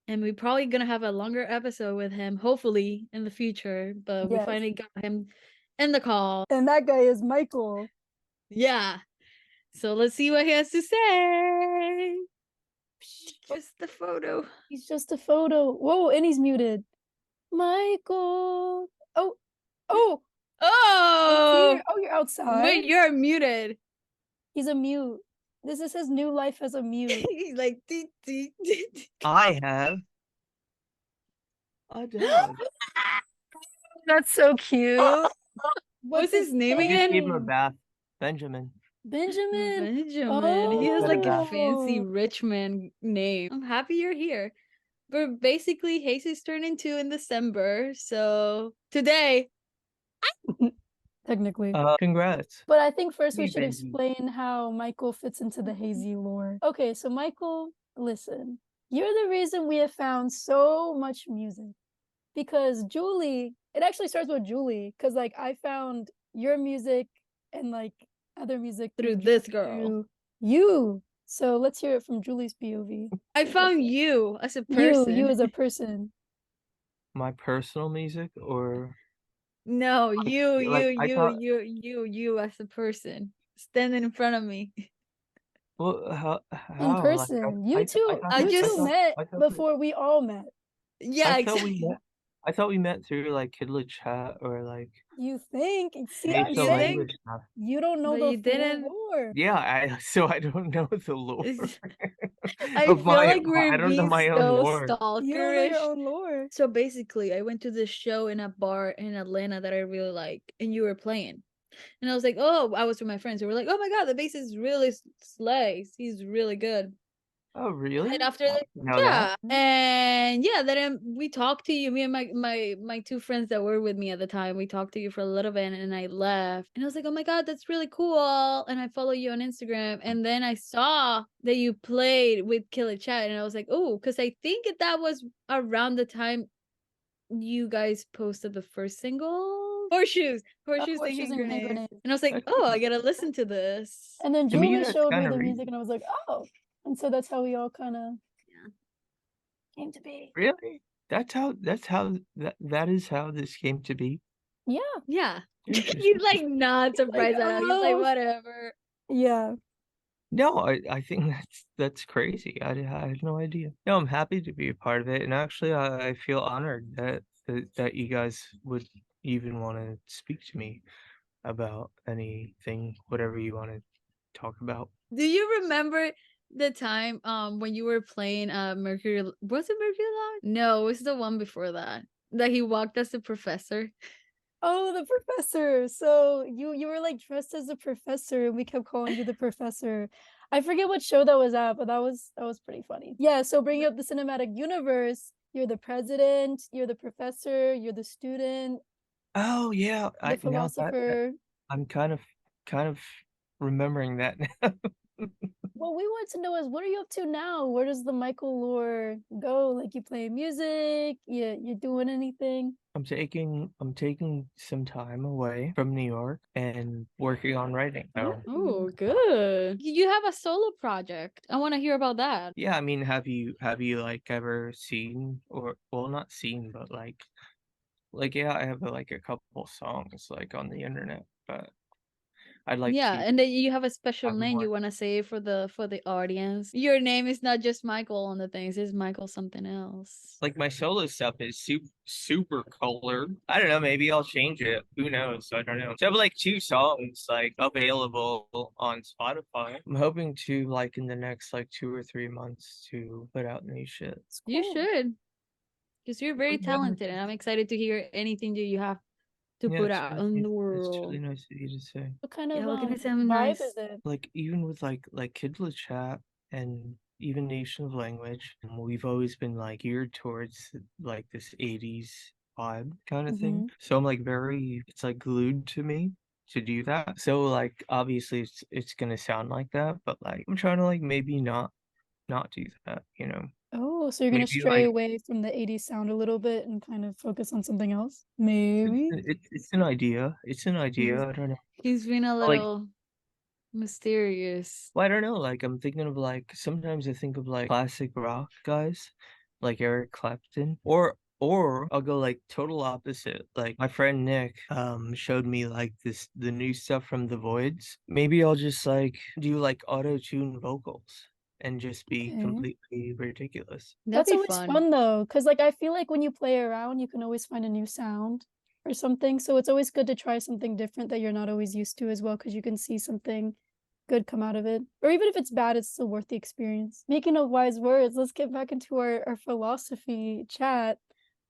And we're probably gonna have a longer episode with him, hopefully, in the future. But we Yes. finally got him in the call. And that guy is Michael. Yeah. So let's see what he has to say. Just the photo. He's just a photo. Whoa, and he's muted. Michael. Oh, oh, Oh, here. Oh, you're outside. wait, you're muted. He's a mute. This is his new life as a mute. He's like, "Dee, dee, dee, dee." I have a dog. That's so cute. What's his name I just gave him a again? bath. Benjamin. Benjamin. Benjamin. He has like a fancy Oh. rich man name. I'm happy you're here. But basically, Hazy's turning 2 in December. So today, technically. Congrats. But I think first we Hey, should Benji. explain how Michael fits into the Hazy lore. Okay, so Michael, listen, you're the reason we have found so much music. Because Julie, it actually starts with Julie, because like I found your music and like other music Through this Julie, girl. through you. So let's hear it from Julie's POV. I found you as a person. You as a person. My personal music, or No, like, you as a person standing in front of me. well, In how? person. You two met before we all met. Yeah, I thought exactly. we met. I thought we met through like Kidlit chat or like You think? See, Nature I'm saying language stuff. you don't know But the you didn't. lore. Yeah, so I don't know the lore. I of feel my, like I we're don't know being my own so lore. You don't know your stalkerish. own lore. So basically, I went to this show in a bar in Atlanta that I really like, and you were playing. And I was like, oh, I was with my friends. And we're like, oh my God, the bassist really slays. He's really good. Oh, really? And after I that, didn't know yeah, that. and yeah, then we talked to you. Me and my two friends that were with me at the time, we talked to you for a little bit, and I left. And I was like, oh my God, that's really cool. And I follow you on Instagram, and then I saw that you played with Killer Chat, and I was like, oh, because I think that was around the time you guys posted the first single, Horseshoes and Horseshoes Hand and Hand Grenades. Grenades. And I was like, That's oh, I pretty gotta cool. listen to this. And then To me, Julie that's showed me kind the of music, and I was like, oh. And so that's how we all kind of came to be. really. That is how this came to be. Yeah. Yeah. Interesting. He's like not Like, surprised at all. He's like, oh. whatever. Yeah. No, I think that's crazy. I had no idea. No, I'm happy to be a part of it, and actually, I feel honored that you guys would even want to speak to me about anything, whatever you want to talk about. Do you remember the time when you were playing Mercury? Was it Mercury Lounge? No, it was the one before that. That he walked as a professor. Oh, the professor. So you were like dressed as a professor, and we kept calling you the professor. I forget what show that was at, but that was pretty funny. Yeah, so bringing up the cinematic universe, you're the president, you're the professor, you're the student, Oh yeah, the philosopher. I'm kind of remembering that now. What we want to know is, what are you up to now? Where does the Michael lore go? Like, you play music? You doing anything? I'm taking some time away from New York and working on writing. So Oh, good. You have a solo project. I want to hear about that. yeah, I mean, have you like ever seen, or well, not seen, but like yeah, I have like a couple songs like on the internet, but I'd like Yeah, to and then you have a special have name more. you want to say for the audience. Your name is not just Michael on the things; it's Michael something else. Like my solo stuff is super colored. I don't know, maybe I'll change it. Who knows? I don't know. So I have like 2 songs like available on Spotify. I'm hoping to like in the next like 2 or 3 months to put out new shit. You Cool. should, because you're very Yeah. talented, and I'm excited to hear anything that you have to Yeah, put it's out really, in the it's world. really nice of you to say. What kind Yeah, of what can I say? I'm vibe nice. is it? Like even with like Kidlet Chat and even Nation of Language, we've always been like geared towards like this 80s vibe kind of thing. So I'm like it's like glued to me to do that. So like obviously it's gonna sound like that, but like I'm trying to like maybe not do that, you know. Oh, so you're gonna Maybe stray like away from the 80s sound a little bit and kind of focus on something else? Maybe. it's an idea. It's an idea. I don't know. He's been a But, like little mysterious. well, I don't know. Like, I'm thinking of like sometimes I think of like classic rock guys, like Eric Clapton, or I'll go like total opposite. Like my friend Nick showed me like the new stuff from The Voids. Maybe I'll just like do like auto tune vocals and just be Okay. completely ridiculous. That's That'd be always fun though, because like I feel like when you play around, you can always find a new sound or something. So it's always good to try something different that you're not always used to as well, because you can see something good come out of it. Or even if it's bad, it's still worth the experience. Speaking of wise words, let's get back into our philosophy chat.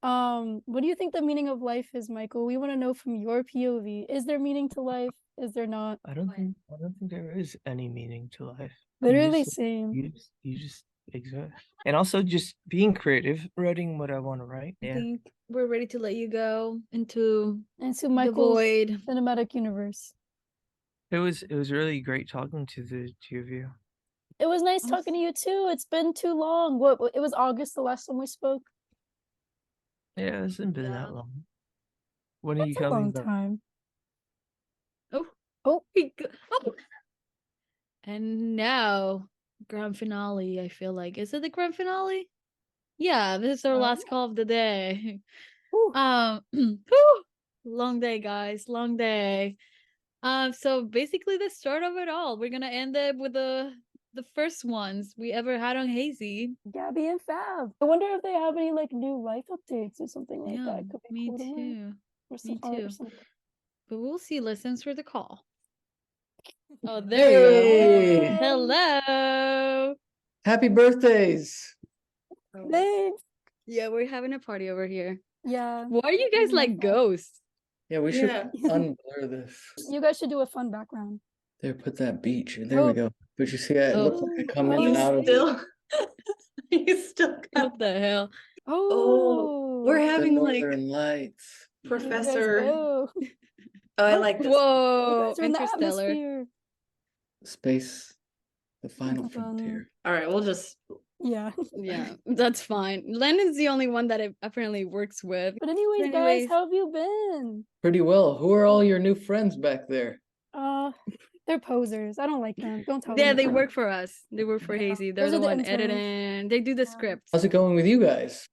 What do you think the meaning of life is, Michael? We want to know from your POV. Is there meaning to life? Is there not? I don't think there is any meaning to life. Literally same. You just exist. And also just being creative, writing what I want to write. I Yeah. think we're ready to let you go into Into the Michael's void. cinematic universe. It was really great talking to the two of you. It was nice talking to you too. It's been too long. What it was August the last time we spoke. Yeah, it hasn't been Yeah. that long. When are you That's a long coming back? time. Oh, Oh, oh. And now, grand finale. I feel like, is it the grand finale? Yeah, this is our last call of the day. whew. whew, long day, guys. Long day. So basically the start of it all. We're gonna end it with the first ones we ever had on Hazy. Gabi and Fab. I wonder if they have any like new life updates or something like Yeah, that. Could be me cool to learn. too. Or Me some art or too. something. But we'll see. Let's answer the call. Oh, there we go. Hey, Hello. happy birthdays. Thanks. Yeah, we're having a party over here. Yeah. Why are you guys like ghosts? Yeah, we should unblur this. You guys should do a fun background. There, put that beach. There we Oh. go. But you see, it looks like I come in Oh, and out of You still got What the hell? Oh, we're the having like northern lights. there you guys Professor. go. Oh, I like this. You Whoa, guys are in the Interstellar. atmosphere. Space, the final Dun, dun, dun. frontier. All right, we'll just Yeah. Yeah, that's fine. Lennon's the only one that it apparently works with. But anyways, guys, how have you been? Pretty well. Who are all your new friends back there? They're posers. I don't like them. Don't tell Yeah, them. they work for us. They work for Hazy. They're Those the are the one interns. editing. They do the scripts. How's it going with you guys?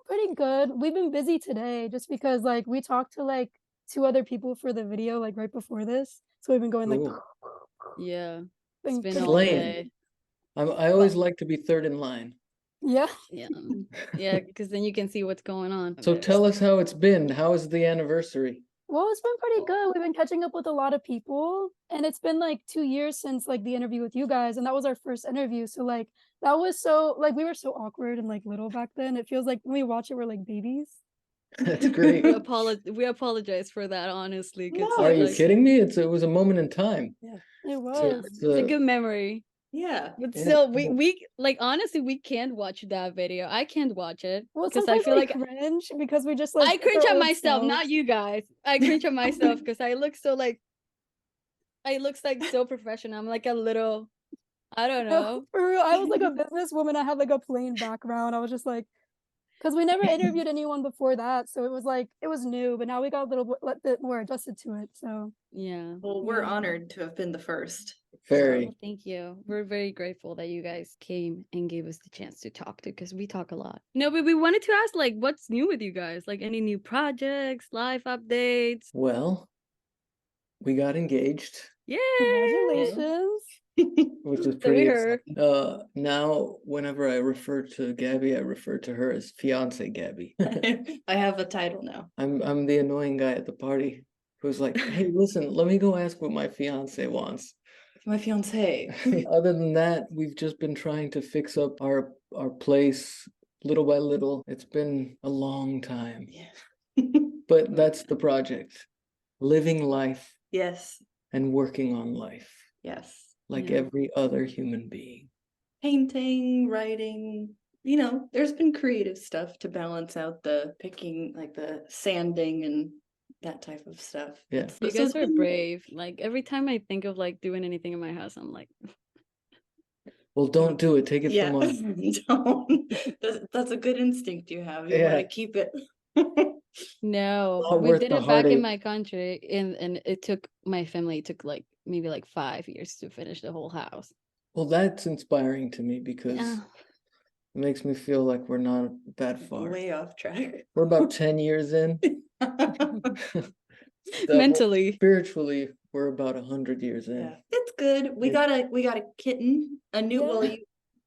Pretty good. We've been busy today just because like we talked to like 2 other people for the video like right before this. So we've been going like Cool. Yeah, it's been been all Slaying. day. I always like to be third in line. Yeah. Yeah, because then you can see what's going on. So tell us how it's been. How is the anniversary? Well, it's been pretty good. We've been catching up with a lot of people, and it's been like 2 years since like the interview with you guys, and that was our first interview. So like that was so like we were so awkward and like little back then. It feels like when we watch it, we're like babies. That's great. We apologize for that, honestly. 'Cause Are you like, kidding me? It was a moment in time. It was. it's a good memory. Yeah. But Yeah. still, we like honestly, we can't watch that video. I can't watch it Well, because I sometimes feel we like cringe because we just like I cringe our at old myself, selves. not you guys. I cringe at myself because I look so like so professional. I'm like a little, I don't No, know. for real, I was like a businesswoman. I had like a plain background. I was just like, because we never interviewed anyone before that, so it was like it was new. But now we got a little bit more adjusted to it. So Yeah. Well, we're Yeah. honored to have been the first. Very. Well, thank you. We're very grateful that you guys came and gave us the chance to talk to because we talk a lot. No, but we wanted to ask like what's new with you guys? Like any new projects, life updates? Well, we got engaged, Yay! congratulations. which is So we pretty heard. exciting. Now, whenever I refer to Gabby, I refer to her as fiance Gabby. I have a title now. I'm the annoying guy at the party who's like, "Hey, listen, let me go ask what my fiance wants." My fiance. Other than that, we've just been trying to fix up our place little by little. It's been a long time, Yeah. but that's the project. Living life Yes. and working on life Yes. like Yeah. every other human being. Painting, writing, there's been creative stuff to balance out the picking, like the sanding and that type of stuff. Yeah. You So guys it's are been- brave. Like every time I think of like doing anything in my house, I'm like, Well, don't do it. Take it Yeah. from us. Don't. That's a good instinct you have. You want Yeah. to keep it. no. Not We worth did the it back in heartache. my country, and it took my family took like maybe like 5 years to finish the whole house. Well, that's inspiring to me because Yeah. it makes me feel like we're not that far. Way off track. We're about 10 years in. Mentally. Spiritually, we're about 100 years in. Yeah, it's good. We Yeah. got a kitten, a new. Yeah. Well,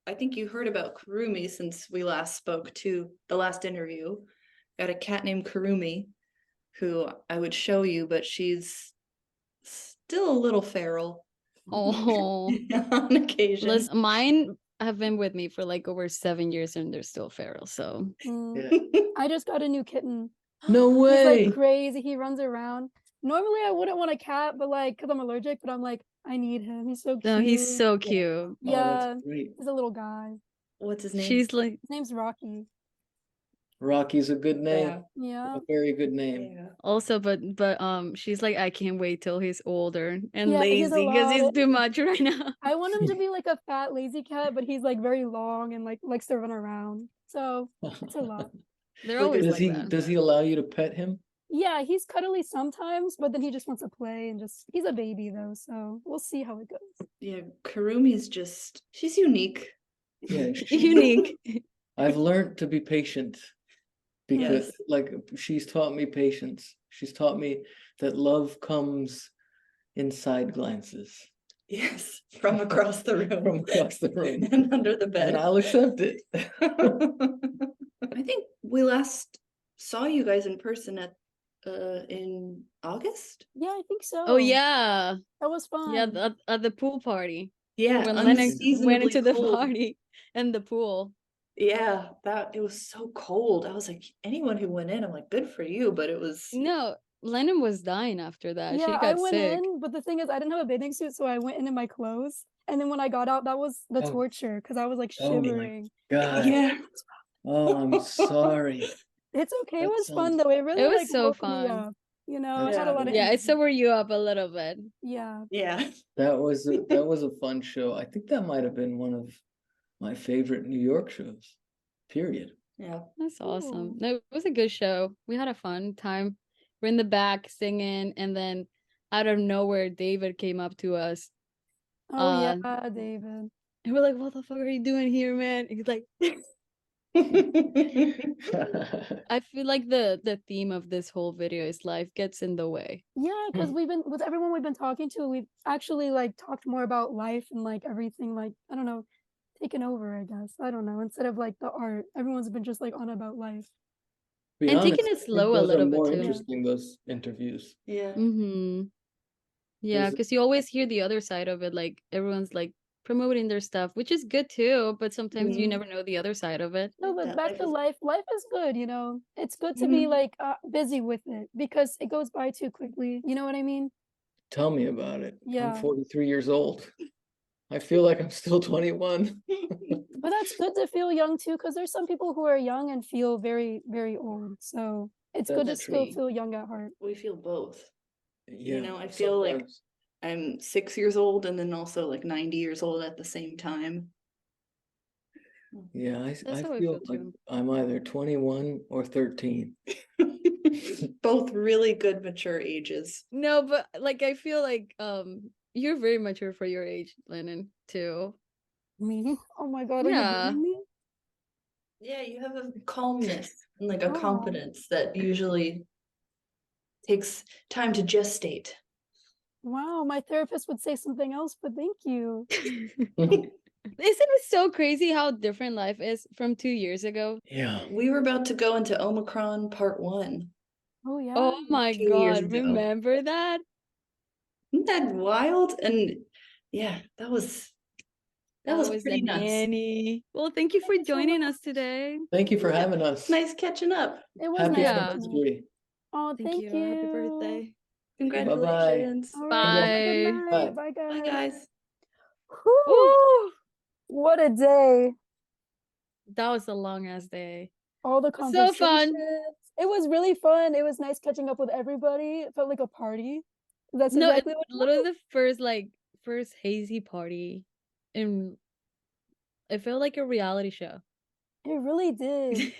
I think you heard about Kurumi since we last spoke to the last interview. Got a cat named Kurumi, who I would show you, but she's still a little feral Oh, on occasion. listen, mine have been with me for like over 7 years, and they're still feral. So Mm. I just got a new kitten. No He's way. like crazy. He runs around. Normally, I wouldn't want a cat, but like, cause I'm allergic. But I'm like, I need him. He's so cute. no, he's so cute. Yeah, Oh, that's great. he's a little guy. what's his name? She's like, His name's Rocky. Rocky's a good name. Yeah. A very good name. also, but she's like, I can't wait till he's older and Yeah, he's a lazy because he's lot. too much right now. I want him to be like a fat, lazy cat, but he's like very long and like likes to run around. So it's a lot. They're So always does like he that. does he allow you to pet him? Yeah, he's cuddly sometimes, but then he just wants to play and just he's a baby though, so we'll see how it goes. Yeah, Kurumi's just she's unique. Yeah, Unique. I've learned to be patient because Yes. like she's taught me patience. She's taught me that love comes in side glances Yes, from across the room. from across the room. And under the bed. And I'll accept it. I think we last saw you guys in person at in August. Yeah, I think so. Oh yeah, That was fun. yeah, at the pool party. Yeah, When Lennon went unseasonably into the cold. party and the pool. Yeah, that it was so cold. I was like, anyone who went in, I'm like, good for you, but it was No, Lennon was dying after that. She Yeah, I got went sick. in, but the thing is I didn't have a bathing suit, so I went in my clothes. And then when I got out, that was the Oh. torture because I was like Oh my shivering. God. yeah. Oh, I'm sorry. It's okay. That It was fun sounds- though. It really It was like so woke me fun. up. You know, I That's had a lot of cool. Yeah, it energy. sobered you up a little bit. Yeah. Yeah. That was a fun show. I think that might have been one of my favorite New York shows. Period. Yeah. That's awesome. Cool. No, it was a good show. We had a fun time. We're in the back singing, and then out of nowhere, David came up to us. Oh yeah, David. And we're like, what the fuck are you doing here, man? And he's like, I feel like the theme of this whole video is life gets in the way. Yeah, because we've been with everyone we've been talking to, we've actually like talked more about life and like everything, like I don't know, taken over, I guess. I don't know. Instead of like the art, everyone's been just like on about life. Be And honest, taking it I think slow a those are little bit more too. interesting, those interviews. Yeah. Mm-hmm. Yeah, There's- because you always hear the other side of it. Like everyone's like promoting their stuff, which is good too, but sometimes you Mhm. never know the other side of it. No, but That back life to is- life. Life is good, you know. It's good to be like busy with it because it goes by too quickly. You know what I mean? Tell me about it. Yeah. I'm 43 years old. I feel like I'm still 21. But that's good to feel young too, because there's some people who are young and feel very, very old. So it's good to That's still true. feel young at heart. We feel both. Yeah. You know, I feel like sometimes. I'm 6 years old and then also like 90 years old at the same time. Yeah, That's I how I feel feel like too. I'm either 21 or 13. Both really good mature ages. No, but like I feel like you're very mature for your age, Lennon, too. Me? Oh my God, are you Yeah. blaming me? Yeah, you have a calmness and like a Oh. confidence that usually takes time to gestate. Wow, my therapist would say something else, but thank you. Isn't it so crazy how different life is from 2 years ago? Yeah. We were about to go into Omicron part 1. Oh yeah. Oh my 2 years God, ago. remember that? Isn't that wild? And yeah, that was the pretty nuts. nanny. Well, thank you for Thank you so joining us today. Thank you for having us. Nice catching up. It was Happy nice. Yeah. catching up. anniversary. Oh, thank you. Happy birthday. Congratulations. All right, have a Bye. good night. Bye. Bye, guys. Bye guys. Whew, Woo! what a day. That was a long ass day. All the So conversations. fun. It was really fun. It was nice catching up with everybody. It felt like a party. That's No, exactly it's what literally the first hazy party, and it felt like a reality show. it really did.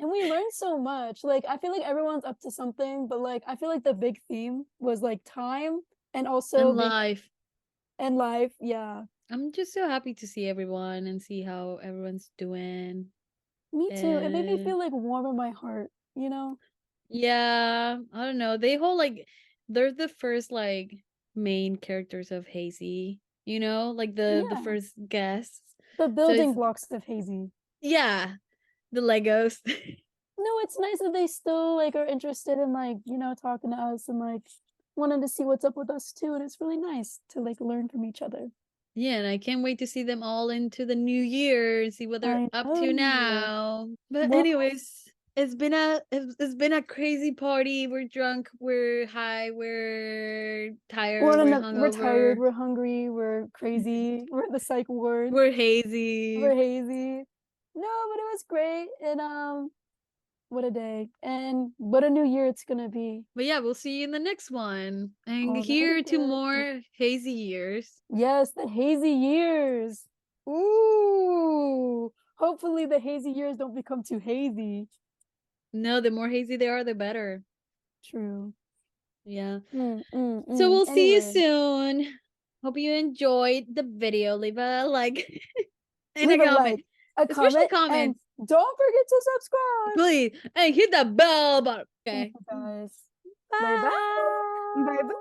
And we learned so much. Like, I feel like everyone's up to something, but like, I feel like the big theme was like time and also And life. and life. Yeah, I'm just so happy to see everyone and see how everyone's doing. me too. It made me And feel like warm in my heart, you know? yeah, I don't know. They're the first like main characters of Hazy, you know, like the Yeah. first guests. The building it's- blocks of Hazy. Yeah, the Legos. No, it's nice that they still like are interested in like, you know, talking to us and like wanting to see what's up with us too. And it's really nice to like learn from each other. Yeah, and I can't wait to see them all into the new year and see what they're I up to know. now. But Well, anyways, it's been a crazy party. We're drunk, we're high, we're tired, we're We're tired, hungover, we're hungry, we're crazy, we're the psych ward, we're hazy. we're hazy. No, but it was great, and what a day, and what a new year it's gonna be. But yeah, we'll see you in the next one. And Alrighty here to then. more hazy years. Yes, the hazy years. Ooh. Hopefully the hazy years don't become too hazy. No, the more hazy they are, the better. True. Yeah. So So we'll see you soon. Hope you enjoyed the video. Leave a like and leave a a comment. like, a Especially comment, and comments. don't forget to subscribe. Please. And hit the bell button. Okay. Thank you guys. Bye. Bye bye. Bye bye.